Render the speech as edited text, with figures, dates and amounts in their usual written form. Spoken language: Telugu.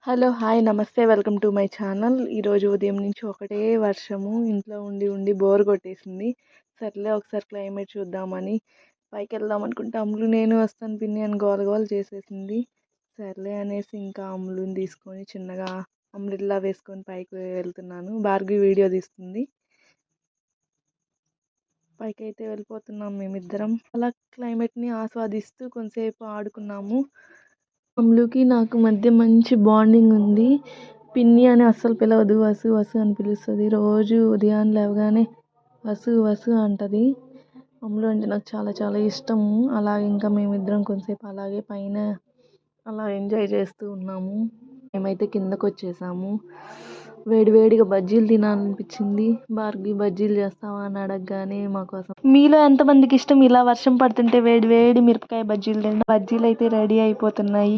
హలో! హాయ్! నమస్తే. Welcome to my channel. ఈరోజు ఉదయం నుంచి ఒకటే వర్షము. ఇంట్లో ఉండి ఉండి బోర్ కొట్టేసింది. సర్లే ఒకసారి క్లైమేట్ చూద్దామని పైకెళ్దాం అనుకుంటే అమ్ములు నేను వస్తాను పిన్ని అని గోల గోల చేసేసింది. సర్లే అనేసి ఇంకా అమ్ములుని తీసుకొని చిన్నగా అంబ్రెల్లా వేసుకొని పైకి వెళ్తున్నాను. భార్గవి వీడియో తీస్తుంది. పైకైతే వెళ్ళిపోతున్నాం మేమిద్దరం. అలా క్లైమేట్‌ని ఆస్వాదిస్తూ కొంతసేపు ఆడుకున్నాము. అమ్ములుకి నాకు మధ్య మంచి బాండింగ్ ఉంది. పిన్ని అని అస్సలు పిలవదు. వసు వసు అని పిలుస్తుంది. రోజు ఉదయాన్నే లేవగానే వసు వసు అంటది. అమ్ములు అంటే నాకు చాలా చాలా ఇష్టము. అలాగే ఇంకా మేమిద్దరం కొంతసేపు అలాగే పైన అలా ఎంజాయ్ చేస్తూ ఉన్నాము. మేమైతే కిందకు వచ్చేసాము. వేడి వేడిగా బజ్జీలు తినాలనిపించింది. భార్గవి బజ్జీలు చేస్తావా అని అడగగానే మా కోసం. మీలో ఎంతమందికి ఇష్టం ఇలా వర్షం పడుతుంటే వేడి వేడి మిరపకాయ బజ్జీలు తినడం? బజ్జీలు అయితే రెడీ అయిపోతున్నాయి.